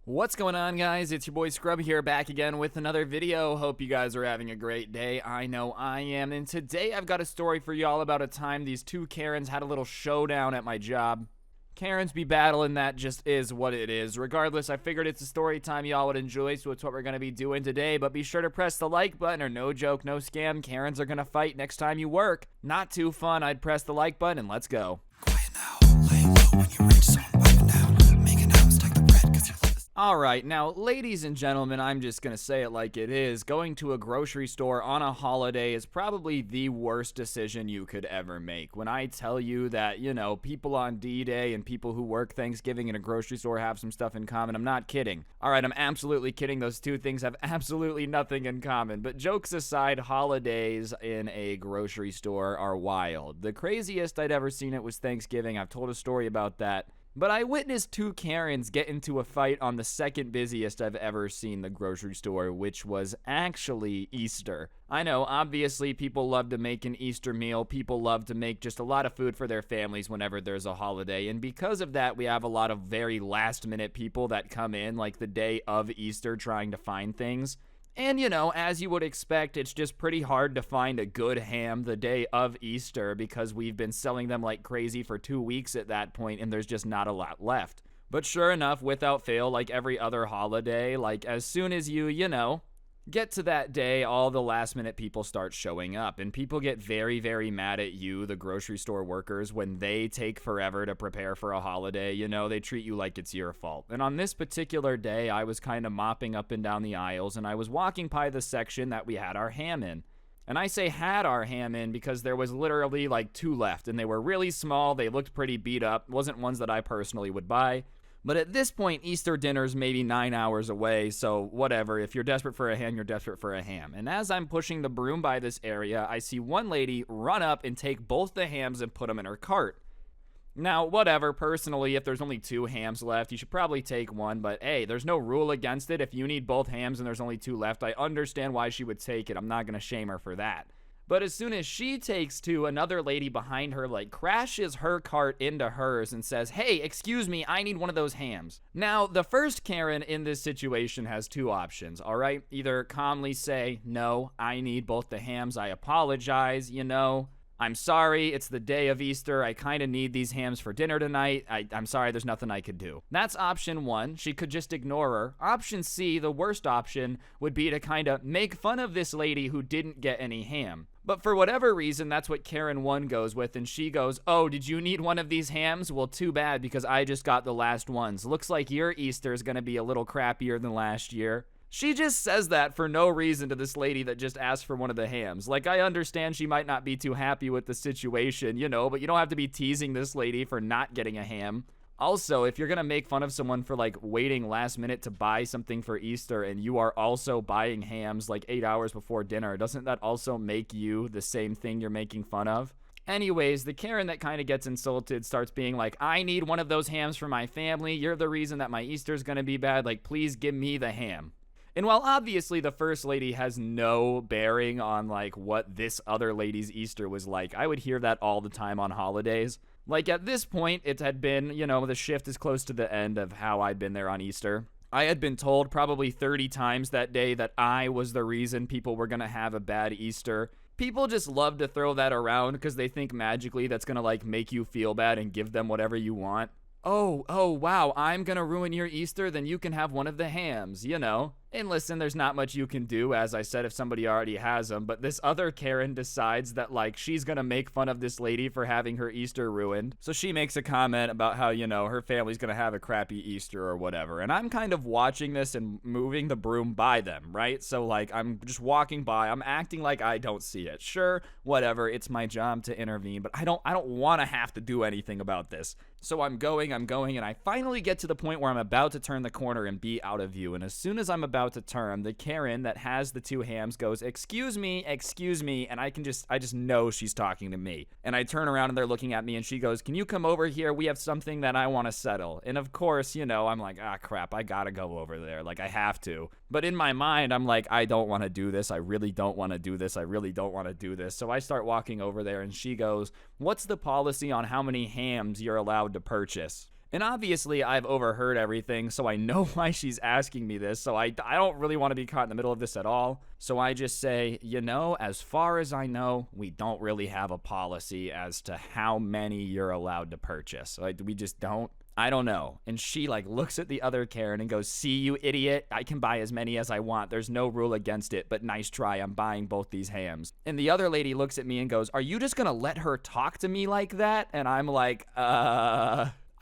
What's going on, guys? It's your boy Scrub here, back again with another video. Hope you guys are having a great day. I know I am. And today I've got a story for y'all about a time these two Karens had a little showdown at my job. Karens be battling, that just is what it is. Regardless, I figured it's a story time y'all would enjoy, so it's what we're going to be doing today. But be sure to press the like button, or no joke, no scam, Karens are going to fight next time you work. Not too fun. I'd press the like button and let's go. Quiet now, lay low when you reach zone, pipe down, make it out, stack the bread, cause you love this. Alright, now ladies and gentlemen, I'm just gonna say it like it is. Going to a grocery store on a holiday is probably the worst decision you could ever make. When I tell you that, people on D-Day and people who work Thanksgiving in a grocery store have some stuff in common, I'm not kidding. Alright, I'm absolutely kidding. Those two things have absolutely nothing in common. But jokes aside, holidays in a grocery store are wild. The craziest I'd ever seen it was Thanksgiving. I've told a story about that. But I witnessed two Karens get into a fight on the second busiest I've ever seen the grocery store, which was actually Easter. I know, obviously, people love to make an Easter meal. People love to make just a lot of food for their families whenever there's a holiday. And because of that, we have a lot of very last-minute people that come in, like the day of Easter, trying to find things. And, as you would expect, it's just pretty hard to find a good ham the day of Easter because we've been selling them like crazy for 2 weeks at that point, and there's just not a lot left. But sure enough, without fail, like every other holiday, like as soon as you get to that day, all the last minute people start showing up, and people get very, very mad at you, the grocery store workers, when they take forever to prepare for a holiday. They treat you like it's your fault. And on this particular day, I was kind of mopping up and down the aisles, and I was walking by the section that we had our ham in. And I say had our ham in because there was literally like 2 left, and they were really small. They looked pretty beat up. Wasn't ones that I personally would buy. But at this point, Easter dinner's maybe 9 hours away, so whatever. If you're desperate for a ham, you're desperate for a ham. And as I'm pushing the broom by this area, I see one lady run up and take both the hams and put them in her cart. Now, whatever, personally, if there's only 2 hams left, you should probably take one, but hey, there's no rule against it. If you need both hams and there's only 2 left, I understand why she would take it. I'm not going to shame her for that. But as soon as she takes 2, another lady behind her crashes her cart into hers and says, "Hey, excuse me, I need one of those hams." Now, the first Karen in this situation has 2 options, all right? Either calmly say, "No, I need both the hams, I apologize, I'm sorry, it's the day of Easter, I kind of need these hams for dinner tonight, I'm sorry, there's nothing I could do." That's option 1, she could just ignore her. Option C, the worst option, would be to kind of make fun of this lady who didn't get any ham. But for whatever reason, that's what Karen 1 goes with, and she goes, "Oh, did you need one of these hams? Well, too bad, because I just got the last ones. Looks like your Easter is going to be a little crappier than last year." She just says that for no reason to this lady that just asked for one of the hams. I understand she might not be too happy with the situation, but you don't have to be teasing this lady for not getting a ham. Also, if you're going to make fun of someone for waiting last minute to buy something for Easter and you are also buying hams 8 hours before dinner, doesn't that also make you the same thing you're making fun of? Anyways, the Karen that kind of gets insulted starts being like, "I need one of those hams for my family. You're the reason that my Easter's going to be bad. Please give me the ham." And while obviously the first lady has no bearing on what this other lady's Easter was like, I would hear that all the time on holidays. At this point, it had been, the shift is close to the end of how I'd been there on Easter. I had been told probably 30 times that day that I was the reason people were going to have a bad Easter. People just love to throw that around because they think magically that's going to make you feel bad and give them whatever you want. Oh, wow, I'm gonna ruin your Easter, then you can have one of the hams, And listen, there's not much you can do, as I said, if somebody already has them, but this other Karen decides that, she's gonna make fun of this lady for having her Easter ruined. So she makes a comment about how, her family's gonna have a crappy Easter or whatever. And I'm kind of watching this and moving the broom by them, right? So, I'm just walking by, I'm acting like I don't see it. Sure, whatever, it's my job to intervene, but I don't want to have to do anything about this. So I'm going, and I finally get to the point where I'm about to turn the corner and be out of view. And as soon as I'm about to turn, the Karen that has the 2 hams goes, excuse me, and I just know she's talking to me. And I turn around and they're looking at me and she goes, "Can you come over here? We have something that I want to settle." And of course, I'm like, crap, I gotta go over there. I have to. But in my mind, I'm like, I don't want to do this. I really don't want to do this. I really don't want to do this. So I start walking over there and she goes, "What's the policy on how many hams you're allowed to purchase?" And obviously, I've overheard everything, so I know why she's asking me this, so I don't really want to be caught in the middle of this at all. So I just say, as far as I know, we don't really have a policy as to how many you're allowed to purchase. Like, we just don't. I don't know. And she looks at the other Karen and goes, see, you idiot, I can buy as many as I want. There's no rule against it, but nice try. I'm buying both these hams. And the other lady looks at me and goes, are you just going to let her talk to me like that? And I'm like,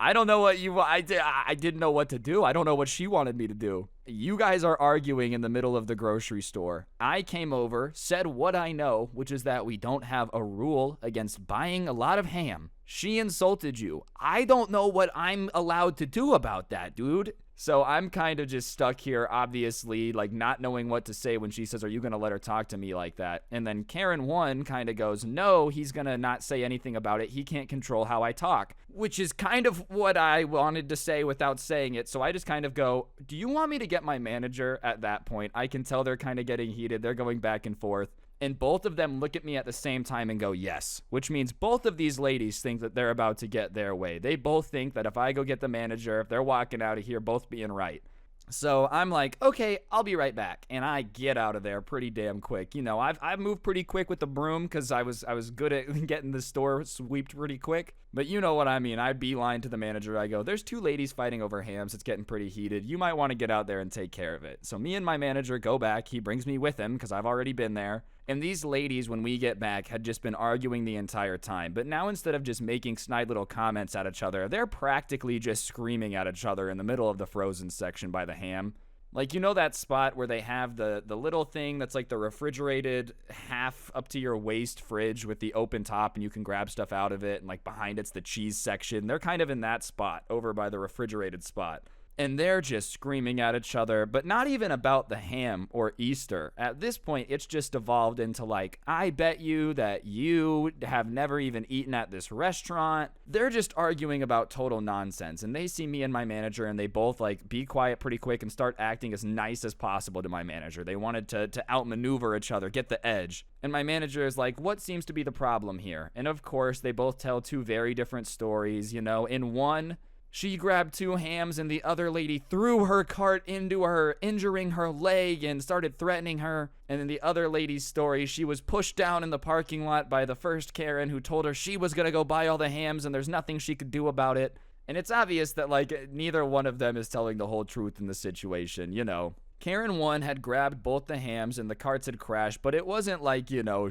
I don't know what I didn't know what to do. I don't know what she wanted me to do. You guys are arguing in the middle of the grocery store. I came over, said what I know, which is that we don't have a rule against buying a lot of ham. She insulted you. I don't know what I'm allowed to do about that, dude. So I'm kind of just stuck here, obviously, not knowing what to say when she says, are you going to let her talk to me like that? And then Karen 1 kind of goes, no, he's going to not say anything about it. He can't control how I talk, which is kind of what I wanted to say without saying it. So I just kind of go, do you want me to get my manager at that point? I can tell they're kind of getting heated. They're going back and forth. And both of them look at me at the same time and go, yes, which means both of these ladies think that they're about to get their way. They both think that if I go get the manager, if they're walking out of here, both being right. So I'm like, okay, I'll be right back. And I get out of there pretty damn quick. I've moved pretty quick with the broom because I was good at getting the store swept pretty quick. But you know what I mean. I beeline to the manager. I go, there's two ladies fighting over hams. It's getting pretty heated. You might want to get out there and take care of it. So me and my manager go back. He brings me with him because I've already been there. And these ladies, when we get back, had just been arguing the entire time. But now instead of just making snide little comments at each other, they're practically just screaming at each other in the middle of the frozen section by the ham. That spot where they have the little thing that's the refrigerated half up to your waist fridge with the open top and you can grab stuff out of it, and behind it's the cheese section. They're kind of in that spot over by the refrigerated spot. And they're just screaming at each other, but not even about the ham or Easter. At this point, it's just evolved into I bet you that you have never even eaten at this restaurant. They're just arguing about total nonsense. And they see me and my manager, and they both be quiet pretty quick and start acting as nice as possible to my manager. They wanted to outmaneuver each other, get the edge. And my manager is like, what seems to be the problem here? And of course, they both tell two very different stories. In one, she grabbed two hams and the other lady threw her cart into her, injuring her leg and started threatening her. And in the other lady's story, she was pushed down in the parking lot by the first Karen who told her she was going to go buy all the hams and there's nothing she could do about it. And it's obvious that neither one of them is telling the whole truth in the situation, Karen 1 had grabbed both the hams and the carts had crashed, but it wasn't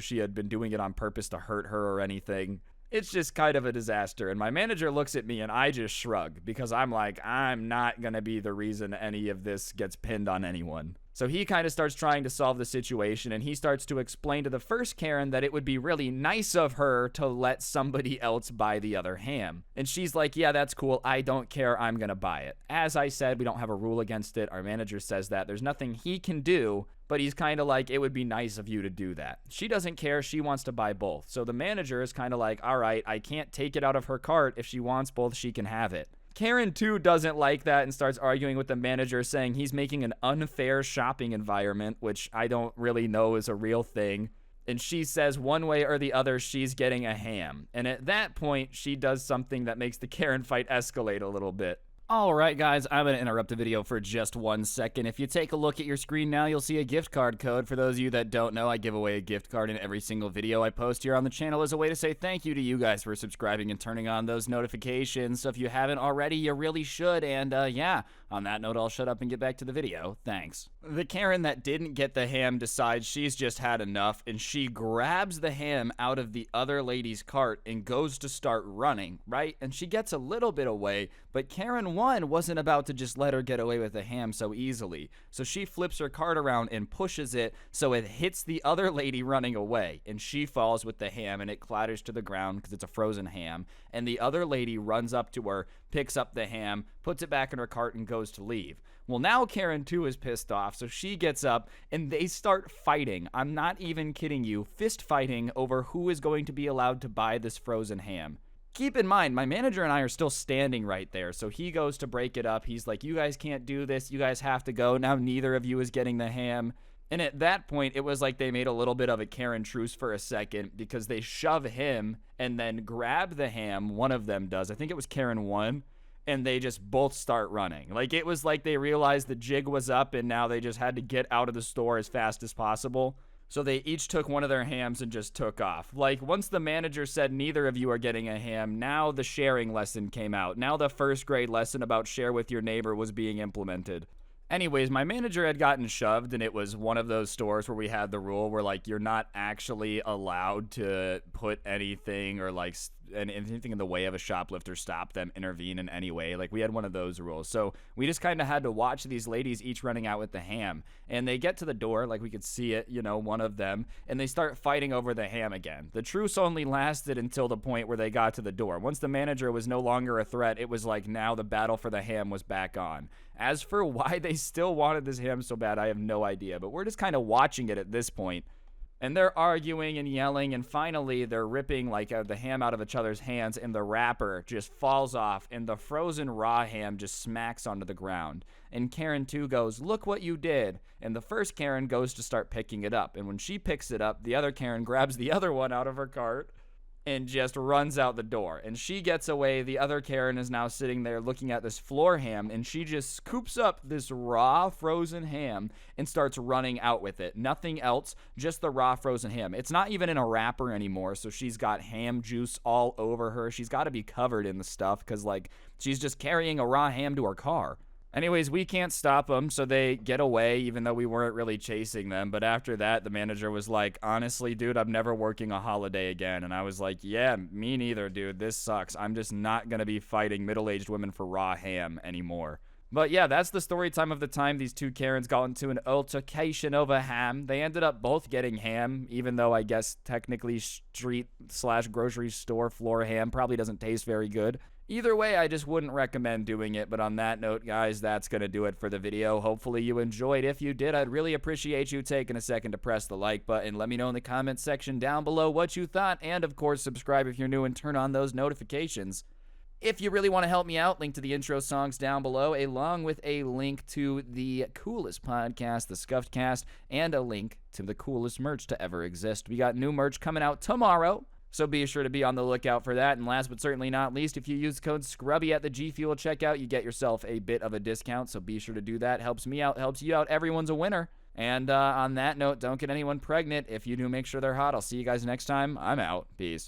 she had been doing it on purpose to hurt her or anything. It's just kind of a disaster. And my manager looks at me and I just shrug because I'm like, I'm not going to be the reason any of this gets pinned on anyone. So he kind of starts trying to solve the situation and he starts to explain to the first Karen that it would be really nice of her to let somebody else buy the other ham. And she's like, yeah, that's cool. I don't care. I'm going to buy it. As I said, we don't have a rule against it. Our manager says that. There's nothing he can do, but he's kind of like, it would be nice of you to do that. She doesn't care. She wants to buy both. So the manager is kind of like, all right, I can't take it out of her cart. If she wants both, she can have it. Karen 2 doesn't like that and starts arguing with the manager, saying he's making an unfair shopping environment, which I don't really know is a real thing. And she says one way or the other, she's getting a ham. And at that point, she does something that makes the Karen fight escalate a little bit. Alright guys, I'm going to interrupt the video for just 1 second. If you take a look at your screen now, you'll see a gift card code. For those of you that don't know, I give away a gift card in every single video I post here on the channel as a way to say thank you to you guys for subscribing and turning on those notifications. So if you haven't already, you really should. And yeah, on that note, I'll shut up and get back to the video. Thanks. The Karen that didn't get the ham decides she's just had enough, and she grabs the ham out of the other lady's cart and goes to start running, right? And she gets a little bit away, but Karen 1 wasn't about to just let her get away with the ham so easily. So she flips her cart around and pushes it so it hits the other lady running away, and she falls with the ham and it clatters to the ground because it's a frozen ham. And the other lady runs up to her, picks up the ham, puts it back in her cart and goes to leave. Well, now Karen 2 is pissed off, so she gets up and they start fighting. I'm not even kidding you, fist fighting over who is going to be allowed to buy this frozen ham. Keep in mind, my manager and I are still standing right there, so he goes to break it up. He's like, you guys can't do this, you guys have to go. Now neither of you is getting the ham. And at that point, it was like they made a little bit of a Karen truce for a second because they shove him and then grab the ham. One of them does. I think it was Karen 1. and they just both start running. Like, it was like they realized the jig was up and now they just had to get out of the store as fast as possible. So they each took one of their hams and just took off. Like, once the manager said neither of you are getting a ham, now the sharing lesson came out. Now the first grade lesson about share with your neighbor was being implemented. Anyways, my manager had gotten shoved, and it was one of those stores where we had the rule where, like, you're not actually allowed to put anything or, like, anything in the way of a shoplifter, stop them, intervene in any way. Like, we had one of those rules. So we just kind of had to watch these ladies each running out with the ham. And they get to the door, like, we could see it, you know, one of them, and they start fighting over the ham again. The truce only lasted until the point where they got to the door. Once the manager was no longer a threat, it was like now the battle for the ham was back on. As for why they still wanted this ham so bad, I have no idea. But we're just kind of watching it at this point. And they're arguing and yelling, and finally they're ripping like the ham out of each other's hands, and the wrapper just falls off, and the frozen raw ham just smacks onto the ground. And Karen 2 goes, "Look what you did." And the first Karen goes to start picking it up. And when she picks it up, the other Karen grabs the other one out of her cart and just runs out the door. And she gets away. The other Karen is now sitting there looking at this floor ham, and she just scoops up this raw frozen ham and starts running out with it. Nothing else, just the raw frozen ham. It's not even in a wrapper anymore, so she's got ham juice all over her. She's got to be covered in the stuff because, like, she's just carrying a raw ham to her car. Anyways, we can't stop them, so they get away, even though we weren't really chasing them. But after that, the manager was like, "Honestly, dude, I'm never working a holiday again." And I was like, "Yeah, me neither, dude. This sucks. I'm just not going to be fighting middle-aged women for raw ham anymore." But yeah, that's the story time of the time these two Karens got into an altercation over ham. They ended up both getting ham, even though I guess technically street/grocery store floor ham probably doesn't taste very good. Either way, I just wouldn't recommend doing it. But on that note, guys, that's going to do it for the video. Hopefully you enjoyed. If you did, I'd really appreciate you taking a second to press the like button. Let me know in the comments section down below what you thought. And, of course, subscribe if you're new and turn on those notifications. If you really want to help me out, link to the intro songs down below, along with a link to the coolest podcast, the Scuffed Cast, and a link to the coolest merch to ever exist. We got new merch coming out tomorrow, so be sure to be on the lookout for that. And last but certainly not least, if you use code SCRUBBY at the G Fuel checkout, you get yourself a bit of a discount, so be sure to do that. Helps me out, helps you out. Everyone's a winner. And on that note, don't get anyone pregnant. If you do, make sure they're hot. I'll see you guys next time. I'm out. Peace.